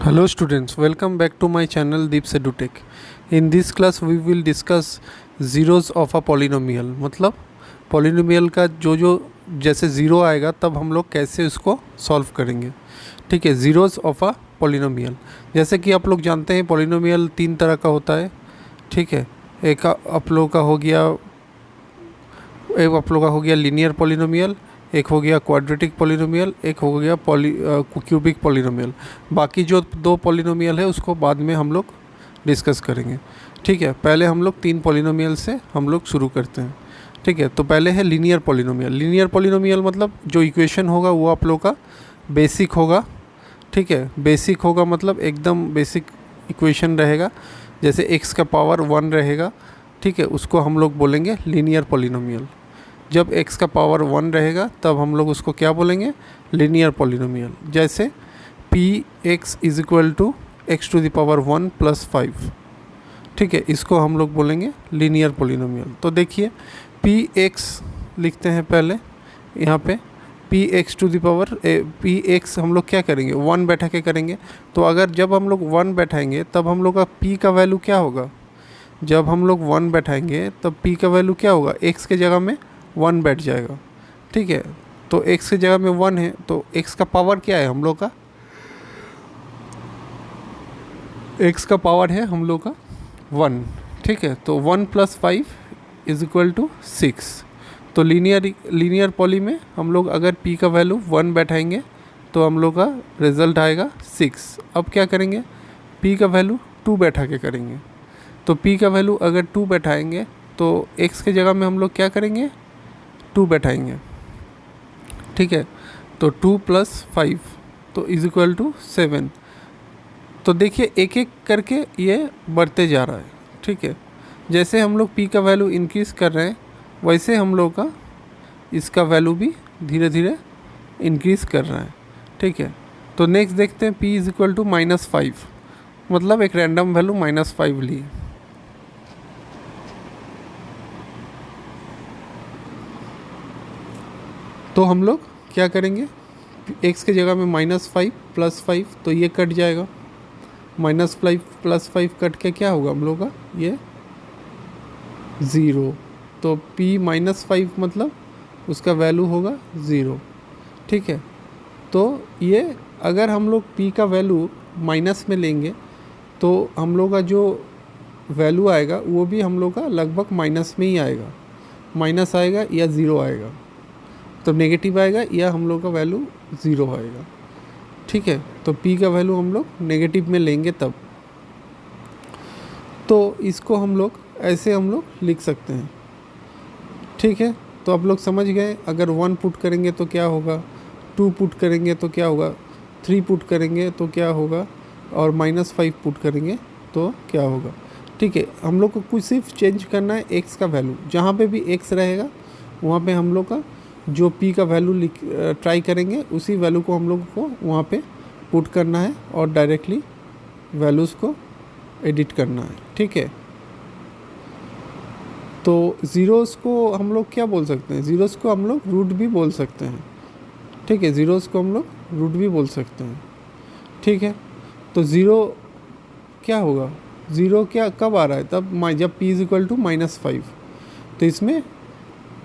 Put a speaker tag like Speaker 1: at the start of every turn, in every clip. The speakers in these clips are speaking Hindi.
Speaker 1: Hello students, welcome back to my channel Deep Edutech. In this class we will discuss zeros of a polynomial. मतलब polynomial का जो जैसे ज़ीरो आएगा तब हम लोग कैसे उसको सॉल्व करेंगे. ठीक है, ज़ीरोज़ ऑफ अ पोलिनोमियल. जैसे कि आप लोग जानते हैं पोलिनोमियल तीन तरह का होता है. ठीक है, एक आप लोग का हो गया लीनियर पोलिनोमियल, एक हो गया क्वाड्रेटिक पोलिनोमियल, एक हो गया क्यूबिक पोलिनोमियल. बाकी जो दो पोलिनोमियल है उसको बाद में हम लोग डिस्कस करेंगे. ठीक है, पहले हम लोग तीन पोलिनोमियल से हम लोग शुरू करते हैं. ठीक है, तो पहले है लीनियर पोलिनोमियल. लीनियर पोलिनोमियल मतलब जो इक्वेशन होगा वो आप लोग का बेसिक होगा. ठीक है, बेसिक होगा मतलब एकदम बेसिक इक्वेशन रहेगा. जैसे x का पावर 1 रहेगा. ठीक है, उसको हम लोग बोलेंगे लीनियर पोलिनोमियल. जब x का पावर 1 रहेगा तब हम लोग उसको क्या बोलेंगे, लीनियर पोलिनोमियल. जैसे p x is equal to x to the power 1 + 5. ठीक है, इसको हम लोग बोलेंगे लीनियर पोलिनोमियल. तो देखिए पी एक्स लिखते हैं पहले यहाँ पे. P x to the power p x हम लोग क्या करेंगे, 1 बैठा के करेंगे. तो अगर जब हम लोग 1 बैठाएंगे तब हम लोग का p का वैल्यू क्या होगा. जब हम लोग 1 बैठाएंगे तब p का वैल्यू क्या होगा, x के जगह में 1 बैठ जाएगा. ठीक है, तो x की जगह में 1 है तो x का पावर क्या है हम लोग का, x का पावर है हम लोग का 1. ठीक है, तो 1 + 5 = 6. तो लीनियर पॉली में हम लोग अगर p का वैल्यू 1 बैठाएंगे तो हम लोग का रिज़ल्ट आएगा 6. अब क्या करेंगे, p का वैल्यू 2 बैठा के करेंगे. तो p का वैल्यू अगर 2 बैठाएंगे तो x के जगह में हम लोग क्या करेंगे, 2 बैठाएंगे. ठीक है, तो 2 + 5 तो = 7. तो देखिए एक एक करके ये बढ़ते जा रहा है. ठीक है, जैसे हम लोग p का वैल्यू इंक्रीज़ कर रहे हैं वैसे हम लोग का इसका वैल्यू भी धीरे धीरे इंक्रीज़ कर रहा है. ठीक है, तो नेक्स्ट देखते हैं p = -5. मतलब एक रैंडम वैल्यू -5 ली. तो हम लोग क्या करेंगे, x के जगह में -5 + 5 तो ये कट जाएगा. -5 + 5 कट के क्या होगा हम लोग का, ये 0. तो p -5 मतलब उसका वैल्यू होगा 0. ठीक है, तो ये अगर हम लोग p का वैल्यू माइनस में लेंगे तो हम लोग का जो वैल्यू आएगा वो भी हम लोग का लगभग माइनस में ही आएगा. माइनस आएगा या 0 आएगा, तो नेगेटिव आएगा या हम लोग का वैल्यू 0 आएगा. ठीक है, तो p का वैल्यू हम लोग नेगेटिव में लेंगे तब. तो इसको हम लोग ऐसे हम लोग लिख सकते हैं. ठीक है, तो आप लोग समझ गए. अगर 1 पुट करेंगे तो क्या होगा, 2 पुट करेंगे तो क्या होगा, 3 पुट करेंगे तो क्या होगा, और -5 पुट करेंगे तो क्या होगा. ठीक है, हम लोग को कुछ सिर्फ चेंज करना है x का वैल्यू. जहाँ पे भी x रहेगा वहाँ पे हम लोग का जो p का वैल्यू ट्राई करेंगे उसी वैल्यू को हम लोग को वहाँ पे पुट करना है और डायरेक्टली वैल्यूज़ को एडिट करना है. ठीक है, तो ज़ीरोज़ को हम लोग क्या बोल सकते हैं, ज़ीरोज़ को हम लोग रूट भी बोल सकते हैं. ठीक है, ज़ीरोज़ को हम लोग रूट भी बोल सकते हैं. ठीक है, तो ज़ीरो क्या होगा, ज़ीरो क्या कब आ रहा है, तब जब p = -5. तो इसमें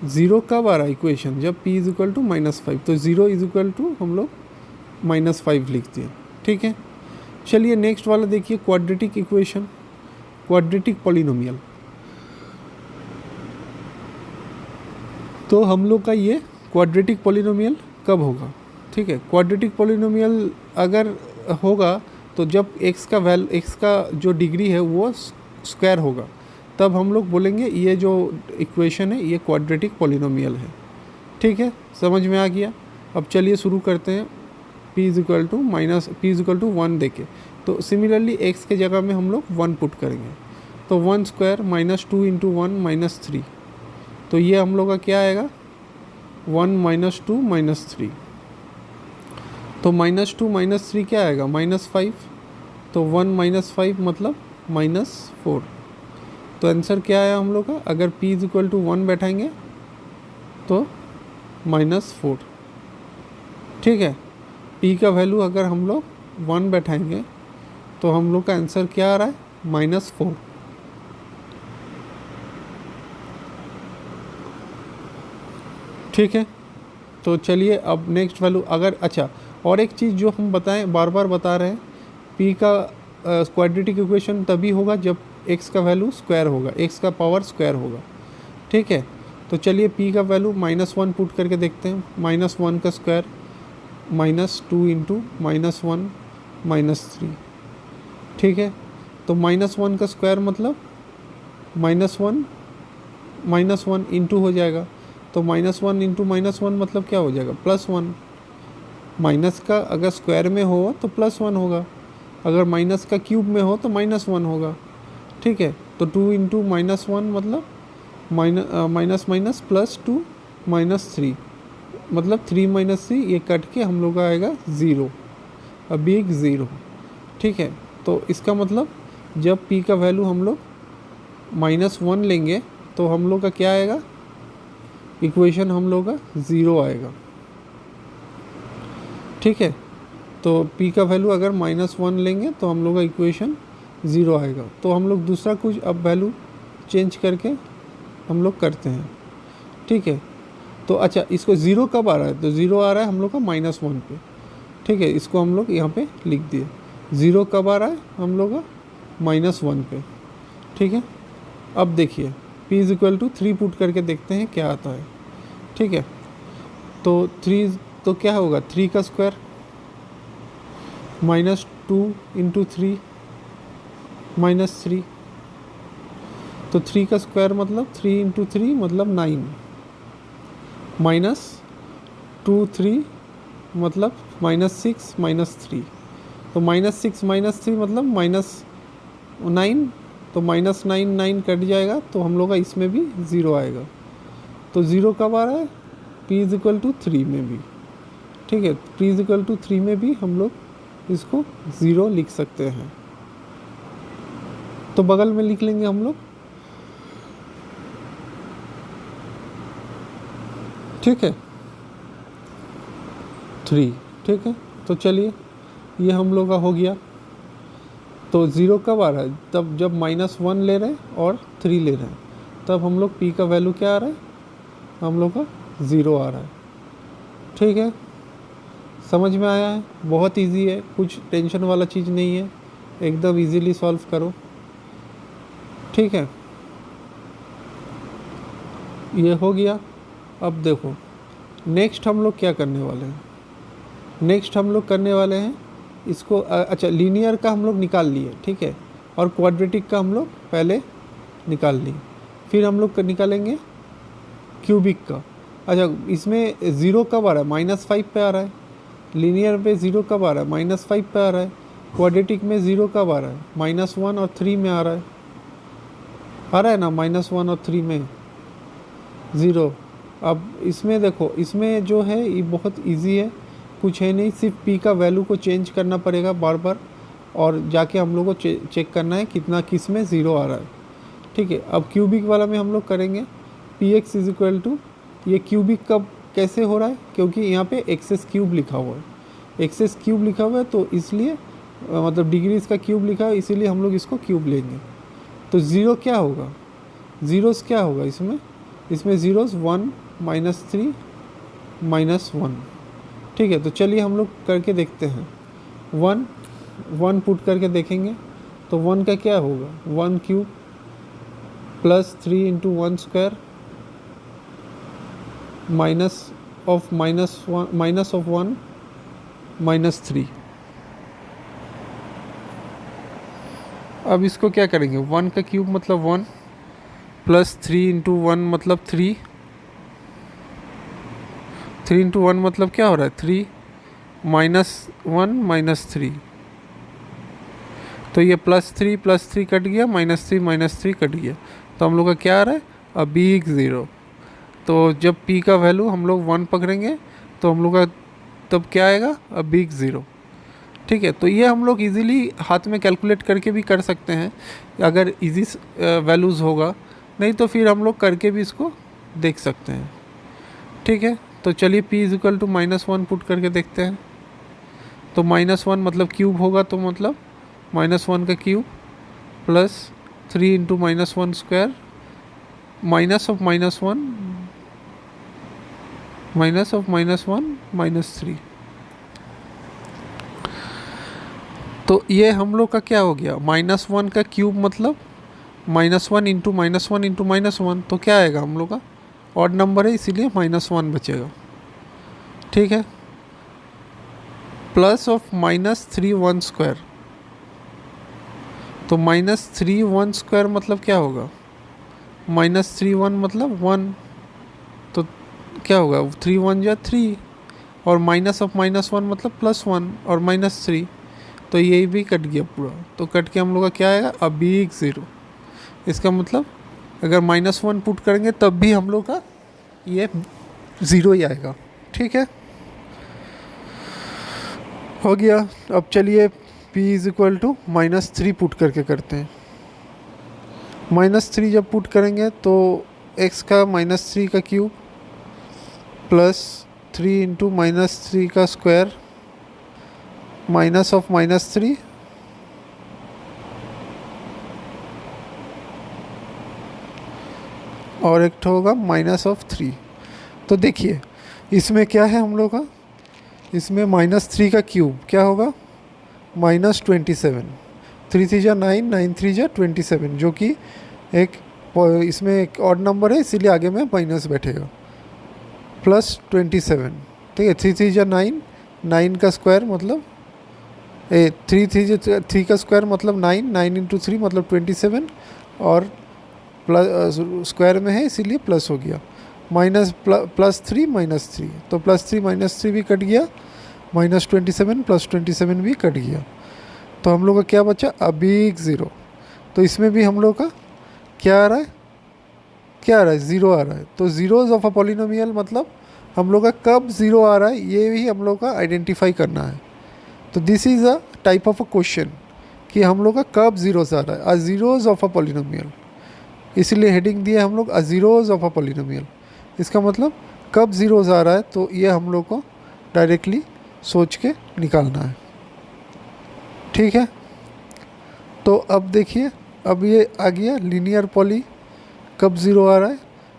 Speaker 1: ज़ीरो कब आ रहा है इक्वेशन, जब p = -5. तो 0 हम लोग -5 लिखते हैं. ठीक है, चलिए नेक्स्ट वाला देखिए, क्वाड्रेटिक इक्वेशन, क्वाड्रेटिक पोलिनोमियल. तो हम लोग का ये क्वाड्रेटिक पोलिनोमियल कब होगा. ठीक है, क्वाड्रेटिक पोलिनोमियल अगर होगा तो जब x का जो डिग्री है वो स्क्वायर होगा तब हम लोग बोलेंगे ये जो इक्वेशन है ये क्वाड्रेटिक पोलिनोमियल है. ठीक है, समझ में आ गया. अब चलिए शुरू करते हैं. p = 1 देके, तो सिमिलरली x के जगह में हम लोग 1 पुट करेंगे. तो 1² -2 × 1 -3. तो ये हम लोग का क्या आएगा, 1 - 2 - 3. तो -2 - 3 क्या आएगा, -5. तो 1 - 5 मतलब -4. तो आंसर क्या आया हम लोग का, अगर p = 1 बैठाएंगे तो -4. ठीक है, p का वैल्यू अगर हम लोग 1 बैठाएंगे तो हम लोग का आंसर क्या आ रहा है, -4। ठीक है, तो चलिए अब नेक्स्ट वैल्यू अगर, अच्छा और एक चीज़ जो हम बताएं, बार बार बता रहे हैं, p का क्वाड्रेटिक इक्वेशन तभी होगा जब x का वैल्यू स्क्वायर होगा, x का पावर स्क्वायर होगा। ठीक है, तो चलिए p का वैल्यू -1 पुट करके देखते हैं। -1 का स्क्वायर -2 इंटू -1 -3। ठीक है, तो -1 का स्क्वायर मतलब -1 इंटू हो जाएगा, तो -1 इंटू -1 मतलब क्या हो जाएगा, +1। माइनस का अगर स्क्वायर में हो तो +1 होगा, अगर माइनस का क्यूब में हो तो -1 होगा। ठीक है, तो 2 इंटू -1 मतलब माइनस माइनस +2 -3 मतलब 3 - 3, ये कट के हम लोग का आएगा 0, अ बिग 0। ठीक है, तो इसका मतलब जब p का वैल्यू हम लोग -1 लेंगे तो हम लोग का क्या आएगा, इक्वेशन हम लोग का 0 आएगा। ठीक है, तो p का वैल्यू अगर -1 लेंगे तो हम लोग का इक्वेशन 0 आएगा। तो हम लोग दूसरा कुछ अब वैल्यू चेंज करके हम लोग करते हैं। ठीक है, तो अच्छा इसको 0 कब आ रहा है, तो 0 आ रहा है हम लोग का -1 पे। ठीक है, इसको हम लोग यहाँ पे लिख दिए, 0 कब आ रहा है हम लोग का -1 पे। ठीक है, अब देखिए p = 3 पुट करके देखते हैं क्या आता है। ठीक है, तो 3 तो क्या होगा, 3 का स्क्वायर -2 इंटू 3 -3, तो 3 का स्क्वायर मतलब 3 इंटू 3 मतलब 9, -2 3 मतलब -6 -3, तो -6 -3 मतलब -9, तो -9 9 कट जाएगा, तो हम लोग का इसमें भी 0 आएगा। तो 0 कब आ रहा है, p = 3 में भी। ठीक है, p = 3 में भी हम लोग इसको 0 लिख सकते हैं, तो बगल में लिख लेंगे हम लोग। ठीक है, 3। ठीक है, तो चलिए ये हम लोग का हो गया। तो 0 कब आ रहा है, तब जब -1 ले रहे हैं और 3 ले रहे हैं, तब हम लोग p का वैल्यू क्या आ रहा है, हम लोग का 0 आ रहा है। ठीक है, समझ में आया है, बहुत इजी है, कुछ टेंशन वाला चीज़ नहीं है, एकदम इजीली सॉल्व करो। ठीक है, ये हो गया। अब देखो नेक्स्ट हम लोग क्या करने वाले हैं, नेक्स्ट हम लोग करने वाले हैं इसको, अच्छा लीनियर का हम लोग निकाल लिए। ठीक है, और क्वाड्रेटिक का हम लोग पहले निकाल लिए, फिर हम लोग निकालेंगे क्यूबिक का। अच्छा इसमें 0 कब आ रहा है, -5 पे आ रहा है, लीनियर पे 0 कब आ रहा है, -5 पे आ रहा है, क्वाड्रेटिक में 0 कब आ रहा है, -1 और 3 में आ रहा है ना, -1 और 3 में 0। अब इसमें देखो, इसमें जो है ये बहुत इजी है, कुछ है नहीं, सिर्फ p का वैल्यू को चेंज करना पड़ेगा बार बार, और जाके हम लोग को चेक करना है कितना किस में 0 आ रहा है। ठीक है, अब क्यूबिक वाला में हम लोग करेंगे px = ये क्यूबिक कब कैसे हो रहा है, क्योंकि यहाँ पे x³ लिखा हुआ है, x³ लिखा हुआ है, तो इसलिए मतलब डिग्री इसका क्यूब लिखा है, इसीलिए हम लोग इसको क्यूब लेंगे। तो 0 क्या होगा, ज़ीरोस क्या होगा इसमें ज़ीरोस 1 -3 -1। ठीक है, तो चलिए हम लोग करके देखते हैं, 1 पुट करके देखेंगे, तो 1 का क्या होगा, 1³ +3 इंटू 1 स्क्वायर माइनस ऑफ -1 -3। अब इसको क्या करेंगे, 1 का क्यूब मतलब 1 +3 इंटू 1 मतलब 3 इंटू 1 मतलब क्या हो रहा है, 3 -1 -3, तो ये +3 कट गया, -3 कट गया, तो हम लोग का क्या आ रहा है, अ बिग 0। तो जब p का वैल्यू हम लोग 1 पकड़ेंगे तो हम लोग का तब क्या आएगा, अ बिग 0। ठीक है, तो ये हम लोग इजीली हाथ में कैलकुलेट करके भी कर सकते हैं अगर इजी वैल्यूज़ होगा, नहीं तो फिर हम लोग करके भी इसको देख सकते हैं। ठीक है, तो चलिए p = -1 पुट करके देखते हैं, तो -1 मतलब क्यूब होगा, तो मतलब -1 का cube plus 3 into -1 square minus of -1 minus of -1 -3। तो ये हम लोग का क्या हो गया, -1 का क्यूब मतलब -1 इंटू -1 इंटू -1, तो क्या आएगा हम लोग का, ऑड नंबर है इसीलिए -1 बचेगा। ठीक है, प्लस ऑफ -3 1 स्क्वायर, तो -3 1 स्क्वायर मतलब क्या होगा, -3 1 मतलब 1, तो क्या होगा 3 1 या 3, और माइनस ऑफ -1 मतलब +1 और -3, तो ये भी कट गया पूरा। तो कट के हम लोग का क्या आएगा, अ बिग ज़ीरो। इसका मतलब अगर -1 पुट करेंगे तब भी हम लोग का ये ज़ीरो ही आएगा। ठीक है, हो गया। अब चलिए p = -3 पुट करके करते हैं। -3 जब पुट करेंगे तो x का -3 का क्यूब प्लस 3 इंटू -3 का स्क्वायर माइनस ऑफ -3 और एक होगा -3। तो देखिए इसमें क्या है हम लोग का, इसमें -3 का क्यूब क्या होगा, -27, 3 3 जा 9, 9 3 जा 27, जो कि एक इसमें एक ऑड नंबर है इसीलिए आगे में माइनस बैठेगा, प्लस 27। ठीक है, 3 3 जा 9, 9 का स्क्वायर मतलब 3 3 का स्क्वायर मतलब 9, 9 इंटू 3 मतलब 27, और प्लस स्क्वायर में है इसीलिए प्लस हो गया, +3 -3, तो +3 -3 भी कट गया, -27 + 27 भी कट गया। तो हम लोग का क्या बचा, अ बिग ज़ीरो। तो इसमें भी हम लोग का क्या आ रहा है, क्या आ रहा है, ज़ीरो आ रहा है। तो ज़ीरोज़ ऑफ अ पॉलिनोमियल मतलब हम लोग का कब ज़ीरो आ रहा है ये भी हम लोग का आइडेंटिफाई करना है। तो this is a type of a question कि हम लोग का कब ज़ीरोज़ आ रहा है, अ ज़ीरोज़ ऑफ अ पॉलिनोमियल, इसलिए हेडिंग दिया हम लोग अ ज़ीरोज़ ऑफ अ पॉलिनोमियल। इसका मतलब कब ज़ीरोज़ आ रहा है, तो ये हम लोग को डायरेक्टली सोच के निकालना है। ठीक है, तो अब देखिए, अब ये आ गया लीनियर पॉली कब ज़ीरो आ रहा है,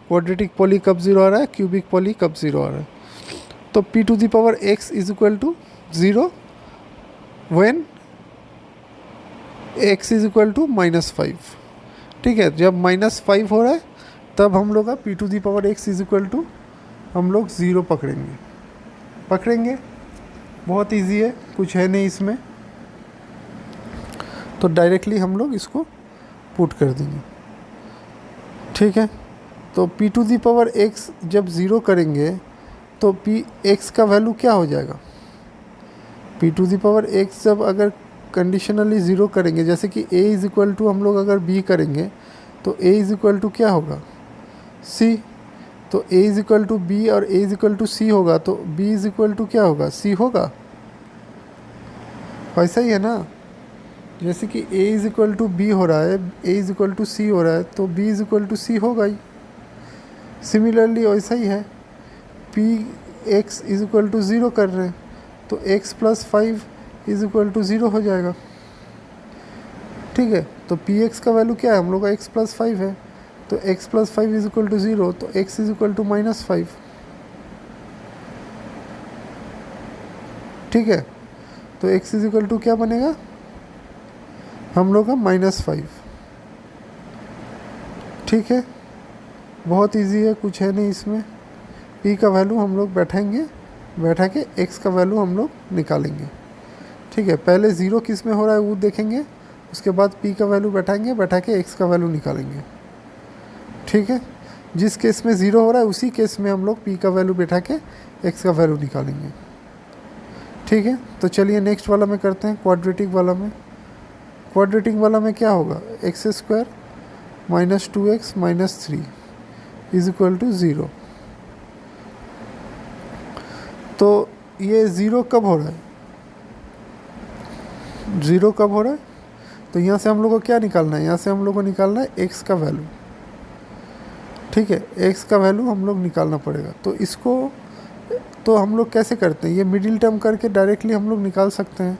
Speaker 1: क्वाड्रेटिक पॉली कब ज़ीरो आ रहा है, क्यूबिक पॉली कब ज़ीरो आ रहा है। तो p⁴x = 0 व्हेन x = -5। ठीक है, जब -5 हो रहा है तब हम लोग का p⁴x = हम लोग 0 पकड़ेंगे। बहुत इजी है, कुछ है नहीं इसमें, तो डायरेक्टली हम लोग इसको पुट कर देंगे। ठीक है, तो p⁴x जब 0 करेंगे तो x का वैल्यू क्या हो जाएगा, p⁴x जब अगर कंडीशनली 0 करेंगे, जैसे कि a = हम लोग अगर b करेंगे तो a = क्या होगा, c, तो a = b और a = c होगा, तो b = क्या होगा, c होगा। वैसा ही है ना, जैसे कि a = b हो रहा है, a = c हो रहा है, तो b = c होगा ही। सिमिलरली वैसा ही है, px = 0 कर रहे हैं तो x + 5 = 0 हो जाएगा। ठीक है, तो px का वैल्यू क्या है, हम लोग का x + 5 है, तो x + 5 = 0, तो x = -5। ठीक है, तो x = क्या बनेगा, हम लोग का -5। ठीक है, बहुत इजी है, कुछ है नहीं इसमें। p का वैल्यू हम लोग बैठा के x का वैल्यू हम लोग निकालेंगे। ठीक है, पहले 0 किस में हो रहा है वो देखेंगे, उसके बाद p का वैल्यू बैठा के x का वैल्यू निकालेंगे। ठीक है, जिस केस में 0 हो रहा है उसी केस में हम लोग p का वैल्यू बैठा के x का वैल्यू निकालेंगे। ठीक है, तो चलिए नेक्स्ट वाला में करते हैं, क्वाड्रेटिक वाला में। क्वाड्रेटिक वाला में क्या होगा, x² - 2x - 3 = 0। तो ये 0 कब हो रहा है, 0 कब हो रहा है, तो यहाँ से हम लोग को क्या निकालना है, यहाँ से हम लोग को निकालना है x का वैल्यू। ठीक है, x का वैल्यू हम लोग निकालना पड़ेगा। तो इसको तो हम लोग कैसे करते हैं, ये मिडिल टर्म करके डायरेक्टली हम लोग निकाल सकते हैं,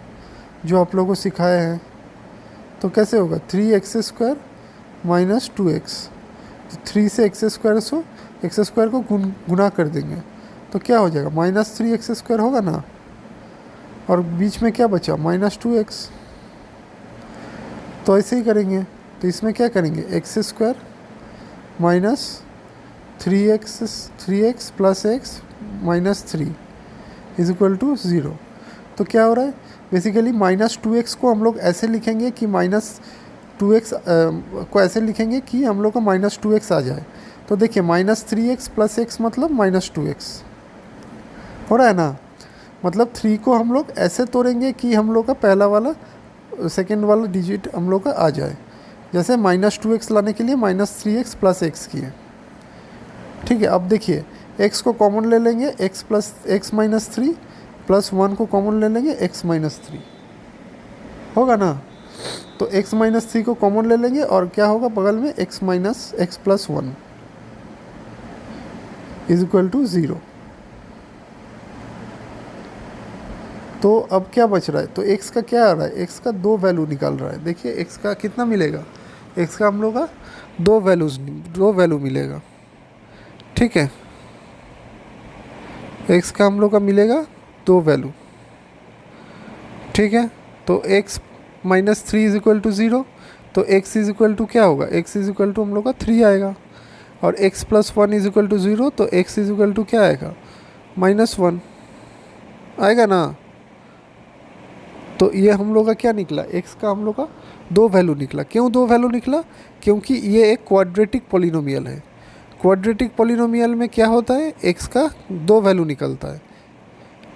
Speaker 1: जो आप लोगों को सिखाए हैं। तो कैसे होगा 3x² माइनस 2x। तो 3 से एक्स स्क्वायर को गुना कर देंगे तो क्या हो जाएगा -3x² होगा ना, और बीच में क्या बचा -2x। तो ऐसे ही करेंगे, तो इसमें क्या करेंगे x² minus 3x plus x minus 3 is equal to 0। तो क्या हो रहा है बेसिकली -2x को हम लोग ऐसे लिखेंगे कि -2x को ऐसे लिखेंगे कि हम लोग का -2x आ जाए। तो देखिए -3x प्लस x मतलब -2x हो रहा है ना। मतलब 3 को हम लोग ऐसे तोड़ेंगे कि हम लोग का पहला वाला सेकेंड वाला डिजिट हम लोग का आ जाए। जैसे -2x लाने के लिए -3x प्लस x किए। ठीक है, अब देखिए x को कॉमन ले लेंगे, x माइनस 3 प्लस 1 को कॉमन ले लेंगे, x माइनस 3 होगा ना। तो x माइनस 3 को कॉमन ले लेंगे और क्या होगा बगल में x plus 1 is equal to 0। तो अब क्या बच रहा है, तो x का क्या आ रहा है, x का 2 वैल्यू निकाल रहा है। देखिए x का कितना मिलेगा, x का हम लोग का 2 वैल्यू मिलेगा। ठीक है, x का हम लोग का मिलेगा 2 वैल्यू। ठीक है, तो x minus 3 is equal to 0, तो x इज इक्वल टू क्या होगा, x इज इक्वल टू हम लोग का 3 आएगा, और x plus 1 is equal to 0, तो x इज इक्वल टू क्या आएगा -1 आएगा ना। तो ये हम लोग का क्या निकला, x का हम लोग का 2 वैल्यू निकला। क्यों 2 वैल्यू निकला, क्योंकि ये एक क्वाड्रेटिक पॉलिनोमियल है। क्वाड्रेटिक पॉलिनोमियल में क्या होता है, x का 2 वैल्यू निकलता है।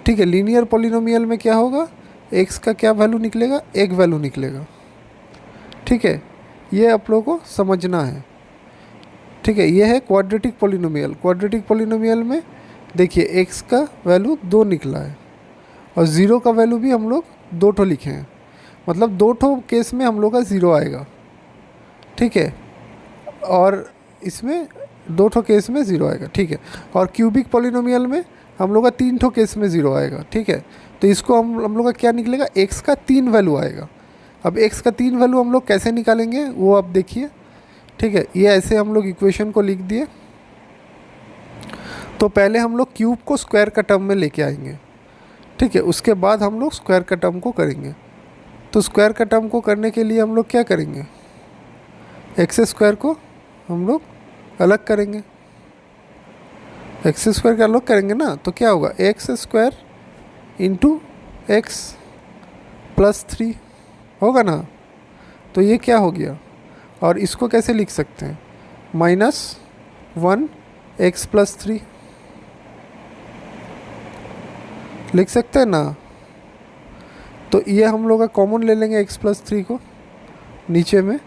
Speaker 1: ठीक है, लीनियर पॉलिनोमियल में क्या होगा, x का क्या वैल्यू निकलेगा, एक वैल्यू निकलेगा। ठीक है, ये आप लोगों को समझना है। ठीक है, ये है क्वाड्रेटिक पॉलिनोमियल। क्वाड्रेटिक पॉलिनोमियल में देखिए x का वैल्यू 2 निकला है और 0 का वैल्यू भी हम लोग 2 ठो लिखे हैं, मतलब 2 ठो केस में हम लोग का 0 आएगा। ठीक है, और इसमें 2 ठो केस में 0 आएगा। ठीक है, और क्यूबिक पॉलिनोमियल में हम लोग का 3 ठो केस में 0 आएगा। ठीक है, तो इसको हम लोग का क्या निकलेगा, x का 3 वैल्यू आएगा। अब x का 3 वैल्यू हम लोग कैसे निकालेंगे वो आप देखिए। ठीक है, ये ऐसे हम लोग इक्वेशन को लिख दिए। तो पहले हम लोग क्यूब को स्क्वायर का टर्म में लेके आएंगे। ठीक है, उसके बाद हम लोग स्क्वायर का टर्म को करेंगे। तो स्क्वायर का टर्म को करने के लिए हम लोग क्या करेंगे, x² को हम लोग अलग करेंगे, x² का अलग करेंगे ना। तो क्या होगा x² इंटू x प्लस 3 होगा ना। तो ये क्या हो गया, और इसको कैसे लिख सकते हैं, -1 x प्लस 3 लिख सकते हैं ना। तो ये हम लोग का कॉमन ले लेंगे x प्लस 3 को, नीचे में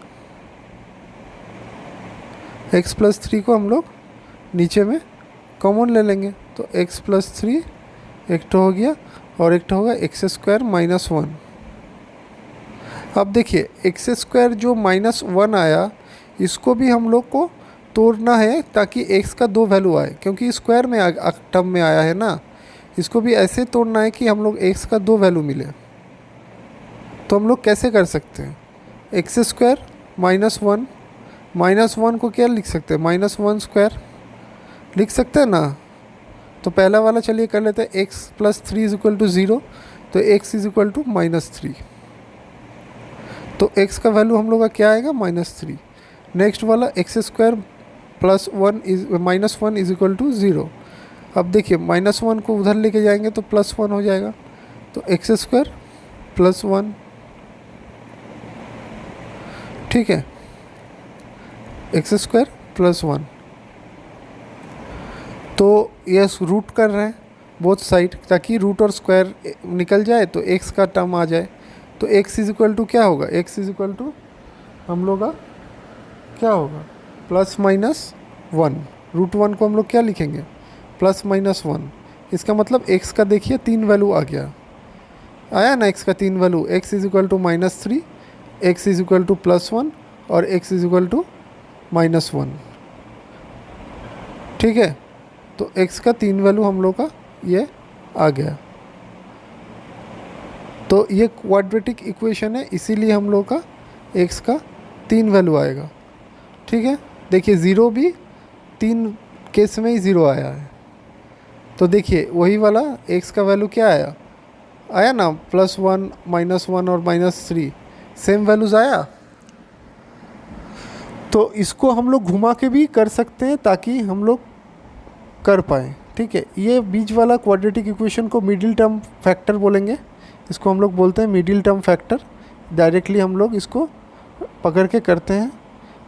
Speaker 1: x प्लस 3 को हम लोग नीचे में कॉमन ले लेंगे। तो x प्लस 3 एक तो हो गया, और एक तो होगा x² माइनस 1। अब देखिए x² जो -1 आया, इसको भी हम लोग को तोड़ना है ताकि x का 2 वैल्यू आए, क्योंकि स्क्वायर में टर्म में आया है ना। इसको भी ऐसे तोड़ना है कि हम लोग x का 2 वैल्यू मिले। तो हम लोग कैसे कर सकते हैं, x² -1 को क्या लिख सकते हैं, -1² लिख सकते हैं ना। तो पहला वाला चलिए कर लेते हैं, x plus 3 is equal to 0, तो x इज इक्वल टू -3। तो x का वैल्यू हम लोग का क्या आएगा, -3। नेक्स्ट वाला x² plus 1 is equal to 0। अब देखिए -1 को उधर लेके जाएंगे तो +1 हो जाएगा। तो x² प्लस 1। ठीक है, x² प्लस 1। तो ये रूट कर रहे हैं बोथ साइड, ताकि रूट और स्क्वायर निकल जाए तो x का टर्म आ जाए। तो x इज इक्वल टू क्या होगा, x इज इक्वल टू हम लोग का क्या होगा, +-1। √1 को हम लोग क्या लिखेंगे, +-1। इसका मतलब x का देखिए 3 वैल्यू आ गया, आया ना x का 3 value, x is equal to -3, x is equal to +1 और x इज इक्वल टू -1। ठीक है, तो x का 3 वैल्यू हम लोग का ये आ गया। तो ये क्वाड्रेटिक इक्वेशन है, इसीलिए हम लोग का एक्स का 3 वैल्यू आएगा। ठीक है, देखिए ज़ीरो भी 3 केस में ही ज़ीरो आया है। तो देखिए वही वाला एक्स का वैल्यू क्या आया, आया ना, +1 -1 और -3 सेम वैल्यूज़ आया। तो इसको हम लोग घुमा के भी कर सकते हैं ताकि हम लोग कर पाएँ। ठीक है, ये बीच वाला क्वाड्रेटिक इक्वेशन को मिडिल टर्म फैक्टर बोलेंगे, इसको हम लोग बोलते हैं मिडिल टर्म फैक्टर। डायरेक्टली हम लोग इसको पकड़ के करते हैं।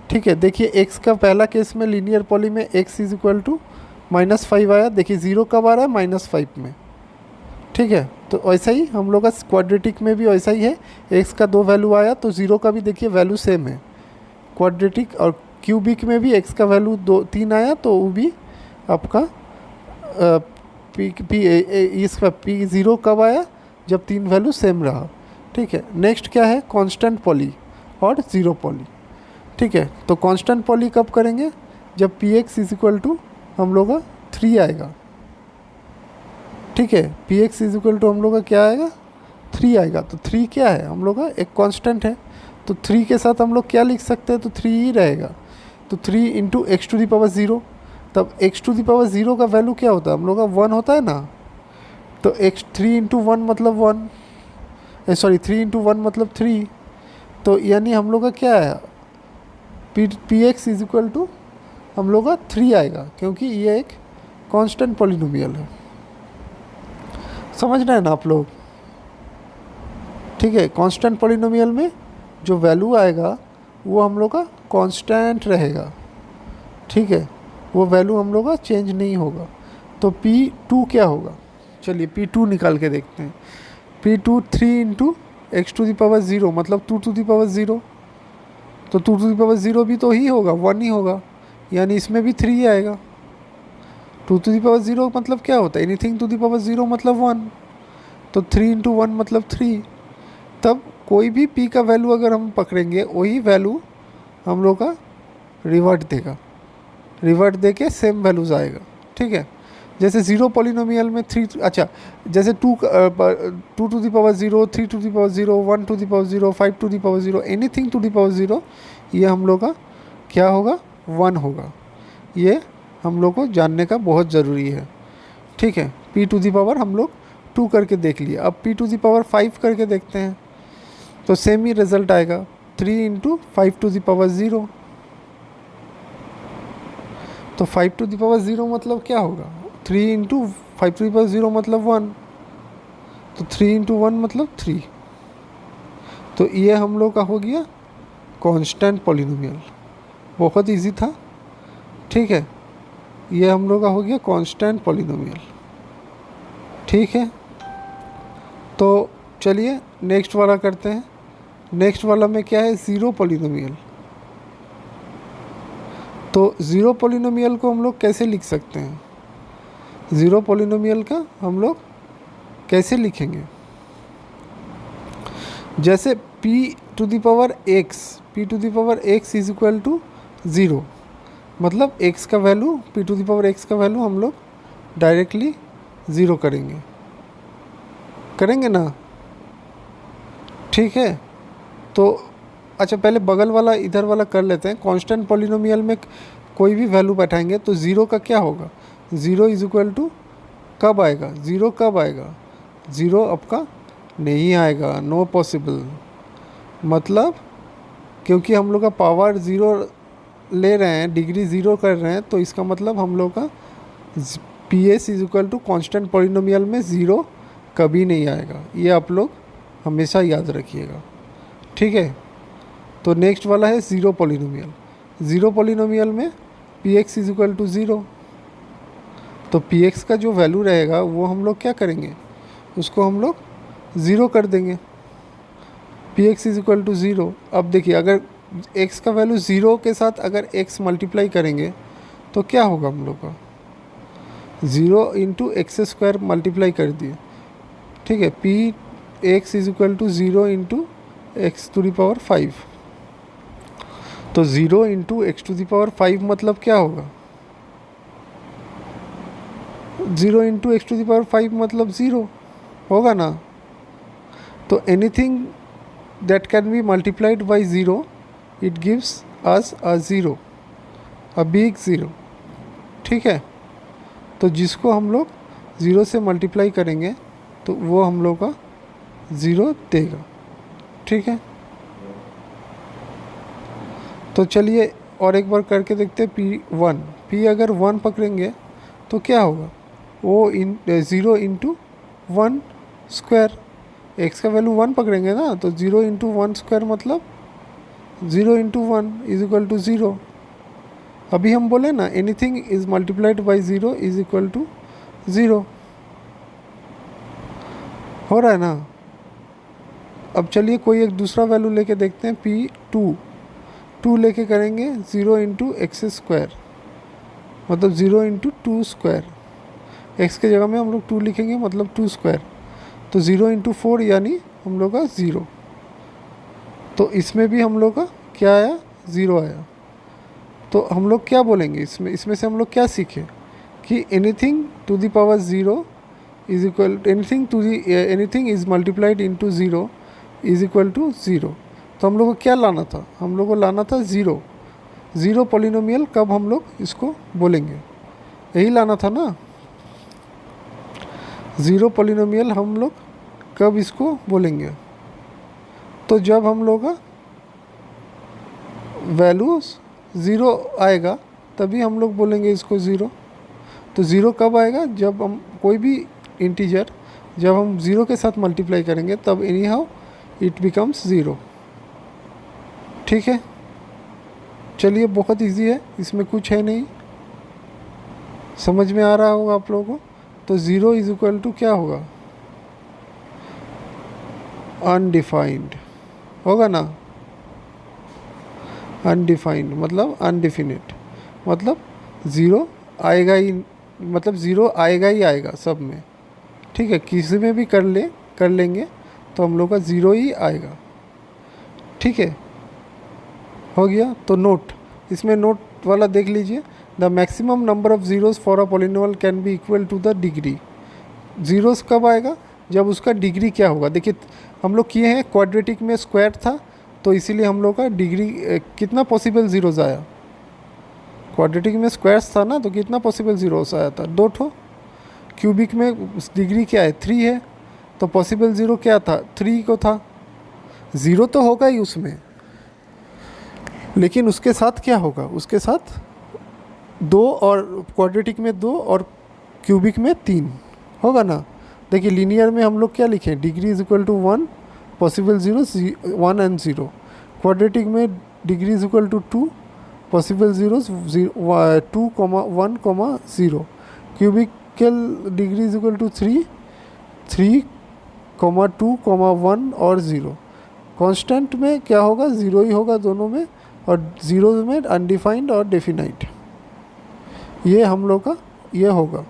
Speaker 1: ठीक है, देखिए एक्स का पहला केस में लीनियर पॉली में x इज इक्वल टू -5 आया। देखिए ज़ीरो कब आ रहा है, -5 में। ठीक है, तो ऐसा ही हम लोग का क्वाड्रेटिक में भी ऐसा ही है, x का 2 वैल्यू आया तो ज़ीरो का भी देखिए वैल्यू सेम है। क्वाड्रेटिक और क्यूबिक में भी x का वैल्यू 3 आया तो वो भी आपका इसका पी ज़ीरो कब आया, जब 3 वैल्यू सेम रहा। ठीक है, नेक्स्ट क्या है, कांस्टेंट पॉली और ज़ीरो पॉली। ठीक है, तो कांस्टेंट पॉली कब करेंगे, जब p x is equal to हम लोग का 3 आएगा। ठीक है, p x is equal to हम लोग का क्या आएगा, 3 आएगा। तो 3 क्या है, हम लोग का एक कांस्टेंट है, तो 3 के साथ हम लोग क्या लिख सकते हैं, तो 3 ही रहेगा। तो 3 into x to the power 0, तब x टू दी पावर 0 का वैल्यू क्या होता है, हम लोग का 1 होता है ना। तो x 3 इंटू 1 मतलब 1, सॉरी 3 इंटू 1 मतलब 3। तो यानी हम लोग का क्या है, p x is equal to हम लोग का 3 आएगा, क्योंकि ये एक कांस्टेंट पॉलिनोमियल है। समझ रहे हैं ना आप लोग। ठीक है, कांस्टेंट पॉलिनोमियल में जो वैल्यू आएगा वो हम लोग का कांस्टेंट रहेगा। ठीक है, वो वैल्यू हम लोग का चेंज नहीं होगा। तो P2 क्या होगा, चलिए P2 निकाल के देखते हैं। P2 3 into x to the power 0 मतलब 2 टू दी पावर 0। तो 2 टू दी पावर 0 भी तो ही होगा, 1 ही होगा, यानी इसमें भी 3 ही आएगा। 2 टू दी पावर 0 मतलब क्या होता है, एनीथिंग टू दी पावर 0 मतलब 1। तो 3 इंटू 1 मतलब 3। तब कोई भी P का वैल्यू अगर हम पकड़ेंगे वही वैल्यू हम लोग का रिवर्ट देगा, रिवर्ट दे के सेम वैल्यूज़ आएगा। ठीक है, जैसे ज़ीरो पॉलिनोमियल में 3, अच्छा जैसे 2 to the power 0, 3 to the power 0, 1 to the power 0, 5 to the power 0, anything to the power 0, ये हम लोग का क्या होगा, 1 होगा। ये हम लोग को जानने का बहुत ज़रूरी है। ठीक है, p टू दी पावर हम लोग 2 करके देख लिए, अब p टू दी पावर 5 करके देखते हैं तो सेम ही रिज़ल्ट आएगा, 3 इंटू 5 टू दी पावर 0। तो 5 टू दी पावर 0 मतलब क्या होगा, 3 इंटू 5 टू दी पावर 0 मतलब 1। तो 3 इंटू 1 मतलब 3। तो ये हम लोग का हो गया कांस्टेंट पॉलिनोमियल, बहुत इजी था। ठीक है, ये हम लोग का हो गया कांस्टेंट पॉलिनोमियल। ठीक है, तो चलिए नेक्स्ट वाला करते हैं। नेक्स्ट वाला में क्या है, ज़ीरो पॉलिनोमियल। तो ज़ीरो पॉलिनोमियल को हम लोग कैसे लिख सकते हैं, ज़ीरो पॉलिनोमियल का हम लोग कैसे लिखेंगे, जैसे p to the power x is equal to 0, मतलब x का value, p to the power x का वैल्यू हम लोग डायरेक्टली 0 करेंगे ना। ठीक है, तो अच्छा पहले बगल वाला इधर वाला कर लेते हैं। कांस्टेंट पॉलिनोमियल में कोई भी वैल्यू बैठाएंगे तो 0 का क्या होगा, 0 इज इक्वल टू कब आएगा, 0 कब आएगा, 0 आपका नहीं आएगा, नो पॉसिबल। मतलब क्योंकि हम लोग का पावर 0 ले रहे हैं, डिग्री 0 कर रहे हैं, तो इसका मतलब हम लोग का p s is equal to constant polynomial में 0 कभी नहीं आएगा। ये आप लोग हमेशा याद रखिएगा। ठीक है, तो नेक्स्ट वाला है ज़ीरो पॉलिनोमियल। ज़ीरो पॉलिनोमियल में p x is equal to 0। तो पी एक्स का जो वैल्यू रहेगा वो हम लोग क्या करेंगे, उसको हम लोग 0 कर देंगे, p x is equal to 0। अब देखिए अगर x का वैल्यू 0 के साथ अगर x मल्टीप्लाई करेंगे तो क्या होगा, हम लोग का 0 इंटू एक्स स्क्वायर मल्टीप्लाई कर दिए। ठीक है, p x is equal to 0 into x to the power 5। तो 0 into x to the power 5 मतलब क्या होगा, 0 into x to the power 5 मतलब 0 होगा ना। तो anything that can be multiplied by 0, it gives us a 0, a big 0. ठीक है, तो जिसको हम लोग 0 से मल्टीप्लाई करेंगे तो वो हम लोग का 0 देगा. ठीक है, तो चलिए और एक बार करके देखते हैं. P1, P अगर 1 पकड़ेंगे तो क्या होगा, वो 0 इंटू 1 स्क्वायर. x का वैल्यू 1 पकड़ेंगे ना, तो 0 इंटू 1 स्क्वायर मतलब 0 इंटू 1 इज इक्वल टू 0. अभी हम बोले ना anything is multiplied by 0 is equal to 0. हो रहा है ना. अब चलिए कोई एक दूसरा वैल्यू लेके देखते हैं. P2 लेके करेंगे 0 इंटू एक्स स्क्वायर मतलब 0 इंटू 2 स्क्वायर. एक्स के जगह में हम लोग 2 लिखेंगे मतलब 2 स्क्वायर. तो 0 इंटू 4 यानी हम लोग का 0. तो इसमें भी हम लोग का क्या आया, 0 आया. तो हम लोग क्या बोलेंगे इसमें से हम लोग क्या सीखे कि anything to the power 0 is equal, anything is multiplied into 0 is equal to 0. तो हम लोग को क्या लाना था, हम लोग को लाना था 0 पॉलिनोमियल. कब हम लोग इसको बोलेंगे, यही लाना था ना. 0 पॉलिनोमियल हम लोग कब इसको बोलेंगे, तो जब हम लोग का वैल्यू 0 आएगा तभी हम लोग बोलेंगे इसको 0. तो 0 कब आएगा, जब हम कोई भी इंटीजर जब हम 0 के साथ मल्टीप्लाई करेंगे तब एनी हाउ इट बिकम्स 0. ठीक है, चलिए बहुत इजी है, इसमें कुछ है नहीं, समझ में आ रहा होगा आप लोगों को. तो 0 इज इक्वल टू क्या होगा, अनडिफाइंड होगा ना. अनडिफाइंड मतलब अनडिफिनिट, मतलब 0 आएगा ही, मतलब 0 आएगा ही आएगा सब में. ठीक है, किसी में भी कर लेंगे तो हम लोग का 0 ही आएगा. ठीक है, हो गया. तो नोट, इसमें नोट वाला देख लीजिए. The maximum number of zeros for a polynomial can be equal to the degree. Zeros कब आएगा, जब उसका डिग्री क्या होगा. देखिए हम लोग किए हैं क्वाड्रेटिक में स्क्वायर था तो इसीलिए हम लोग का डिग्री कितना पॉसिबल ज़ीरोज़ आया. क्वाड्रेटिक में स्क्वायर्स था ना, तो कितना पॉसिबल ज़ीरोज़ आया था, 2 ठो. क्यूबिक में डिग्री क्या है, 3 है, तो पॉसिबल ज़ीरो क्या था, 3 को था. ज़ीरो तो होगा ही उसमें, लेकिन उसके साथ क्या होगा, उसके साथ 2 और क्वाड्रेटिक में 2 और क्यूबिक में 3 होगा ना. देखिए लीनियर में हम लोग क्या लिखें, degree is equal to 1, possible zero 1 and 0. Quadratic में degree is equal to 2, possible zeros 2, 1, 0. Cubical degree is equal to 3, 2, 1 और 0. कांस्टेंट में क्या होगा, 0 ही होगा दोनों में, और ज़ीरो में अनडिफाइंड और डेफिनाइट. ये हम लोग का ये होगा.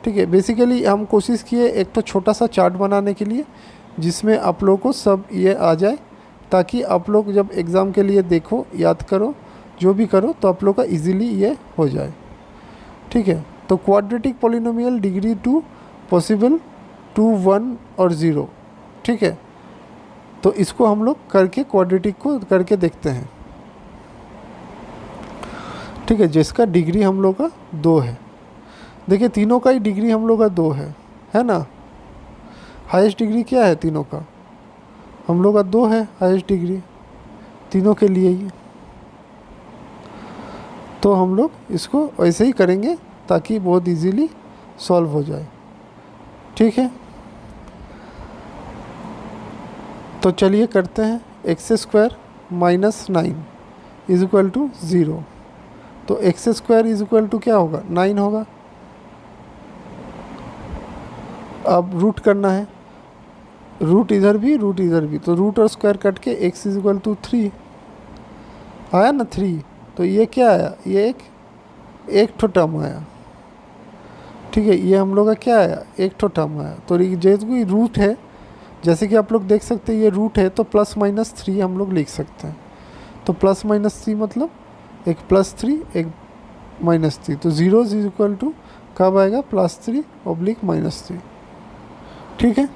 Speaker 1: ठीक है, बेसिकली हम कोशिश किए एक तो छोटा सा चार्ट बनाने के लिए जिसमें आप लोग को सब ये आ जाए, ताकि आप लोग जब एग्ज़ाम के लिए देखो, याद करो, जो भी करो तो आप लोग का इजीली ये हो जाए. ठीक है, तो क्वाड्रेटिक पॉलिनोमियल डिग्री 2, पॉसिबल 2, 1 और 0. ठीक है, तो इसको हम लोग करके क्वाड्रेटिक को करके देखते हैं. ठीक है, जिसका डिग्री हम लोग का 2 है. देखिए तीनों का ही डिग्री हम लोग का 2 है ना. हाईएस्ट डिग्री क्या है तीनों का, हम लोग का 2 है हाईएस्ट डिग्री तीनों के लिए ही. तो हम लोग इसको ऐसे ही करेंगे ताकि बहुत इजीली सॉल्व हो जाए. ठीक है, तो चलिए करते हैं. x² minus 9 is equal to 0. तो x² इज इक्वल टू क्या होगा, 9 होगा. अब रूट करना है, रूट इधर भी तो रूट और स्क्वायर कट के x इज इक्वल टू 3 आया ना. 3, तो ये क्या आया, ये एक ठो टर्म आया. ठीक है, ये हम लोग का क्या आया, एक ठो टर्म आया. तो जैसे कोई रूट है, जैसे कि आप लोग देख सकते हैं ये रूट है, तो प्लस माइनस 3 हम लोग लिख सकते हैं. तो प्लस माइनस 3 मतलब एक +3 एक -3. तो 0 इज इक्वल टू कब आएगा, +3 / -3. ठीक है,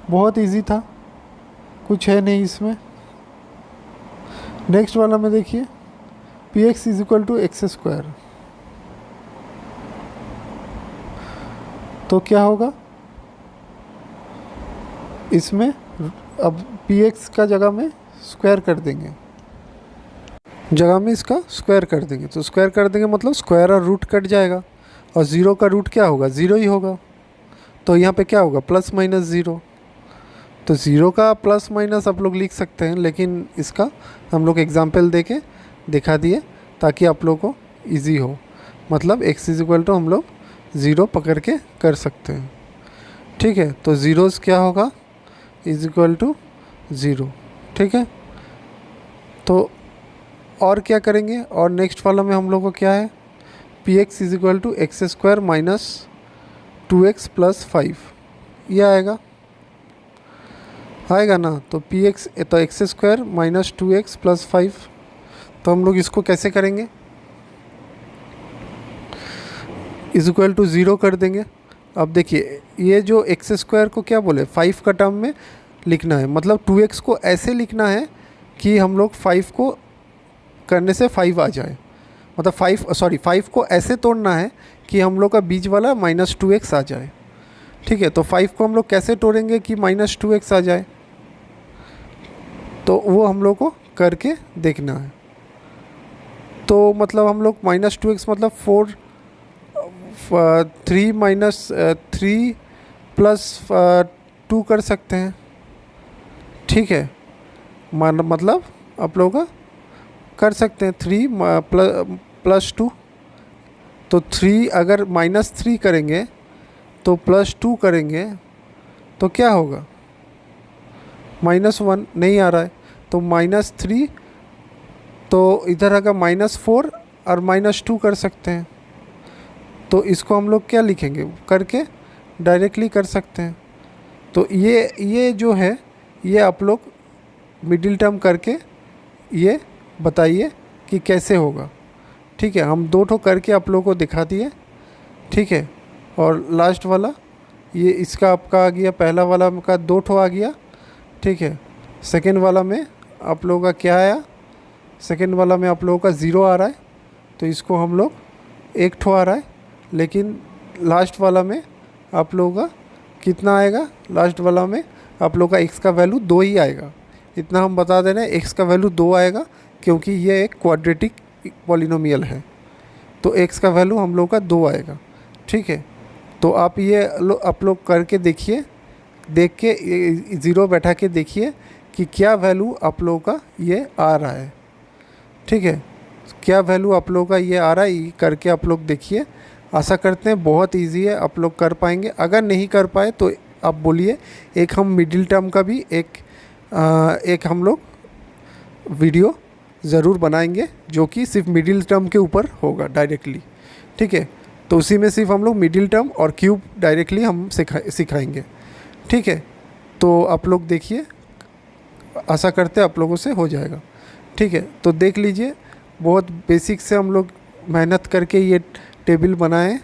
Speaker 1: बहुत इजी था. कुछ है नहीं इसमें। नेक्स्ट वाला में देखिए p x is equal to x square, तो क्या होगा इसमें, अब पी एक्स का जगह में स्क्वायर कर देंगे, जगह में इसका स्क्वायर कर देंगे, तो स्क्वायर कर देंगे मतलब स्क्वायर और रूट कट जाएगा, और ज़ीरो का रूट क्या होगा, ज़ीरो ही होगा। तो यहाँ पे क्या होगा, प्लस माइनस ज़ीरो। तो ज़ीरो का प्लस माइनस आप लोग लिख सकते हैं, लेकिन इसका हम लोग एग्जाम्पल दे के दिखा दिए ताकि आप लोग को ईजी हो। मतलब एक्स इज इक्वल टू हम लोग ज़ीरो पकड़ के कर सकते हैं। ठीक है, तो ज़ीरोज़ क्या होगा, इज इक्वल टू ज़ीरो। ठीक है, तो और क्या करेंगे, और नेक्स्ट वाला में हम लोग को क्या है, p x is equal to x square minus 2x plus 5, ये आएगा ना। तो पी एक्स तो x square minus 2x plus 5, तो हम लोग इसको कैसे करेंगे, इज इक्वल टू ज़ीरो कर देंगे। अब देखिए ये जो एक्स स्क्वायर को क्या बोले, 5 का टर्म में लिखना है, मतलब 2x को ऐसे लिखना है कि हम लोग 5 को करने से 5 आ जाए, मतलब 5 को ऐसे तोड़ना है कि हम लोग का बीच वाला माइनस 2x आ जाए। ठीक है, तो 5 को हम लोग कैसे तोड़ेंगे कि माइनस 2x आ जाए, तो वो हम लोग को करके देखना है। तो मतलब हम लोग माइनस 2x मतलब 3 माइनस 3 प्लस 2 कर सकते हैं। ठीक है, मतलब आप लोग का कर सकते हैं 3 प्लस 2, तो 3 अगर माइनस 3 करेंगे तो प्लस 2 करेंगे तो क्या होगा, -1 नहीं आ रहा है, तो -3, तो इधर अगर -4 और -2 कर सकते हैं, तो इसको हम लोग क्या लिखेंगे, करके डायरेक्टली कर सकते हैं। तो ये जो है ये आप लोग मिडिल टर्म करके ये बताइए कि कैसे होगा। ठीक है, हम 2 ठो करके आप लोगों को दिखा दिए। ठीक है, और लास्ट वाला ये इसका आपका आ गया, पहला वाला का 2 ठो आ गया। ठीक है, सेकेंड वाला में आप लोगों का क्या आया, सेकेंड वाला में आप लोगों का 0 आ रहा है, तो इसको हम लोग 1 ठो आ रहा है, लेकिन लास्ट वाला में आप लोगों का कितना आएगा, लास्ट वाला में आप लोगों का x का वैल्यू 2 ही आएगा। इतना हम बता दे रहे हैं, x का वैल्यू 2 आएगा क्योंकि ये एक क्वाड्रेटिक पॉलिनोमियल है, तो x का वैल्यू हम लोग का 2 आएगा। ठीक है, तो आप ये आप लोग करके देखिए, देख के 0 बैठा के देखिए कि क्या वैल्यू आप लोगों का ये आ रहा है। ठीक है, क्या वैल्यू आप लोगों का ये आ रहा है, ये करके आप लोग देखिए। आशा करते हैं बहुत इजी है, आप लोग कर पाएंगे। अगर नहीं कर पाए तो आप बोलिए, एक हम मिडिल टर्म का भी एक हम लोग वीडियो ज़रूर बनाएंगे जो कि सिर्फ मिडिल टर्म के ऊपर होगा डायरेक्टली। ठीक है, तो उसी में सिर्फ हम लोग मिडिल टर्म और क्यूब डायरेक्टली हम सिखाएंगे। ठीक है, तो आप लोग देखिए, आशा करते हैं आप लोगों से हो जाएगा। ठीक है, तो देख लीजिए, बहुत बेसिक से हम लोग मेहनत करके ये टेबल बनाए।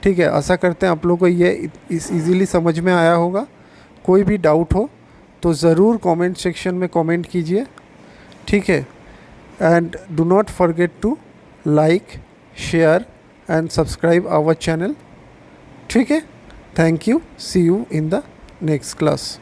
Speaker 1: ठीक है, आशा करते हैं आप लोगों को ये इजीली समझ में आया होगा। कोई भी डाउट हो तो ज़रूर कमेंट सेक्शन में कमेंट कीजिए। ठीक है, and do not forget to like, share and subscribe our channel. ठीक है, thank you, see you in the next class.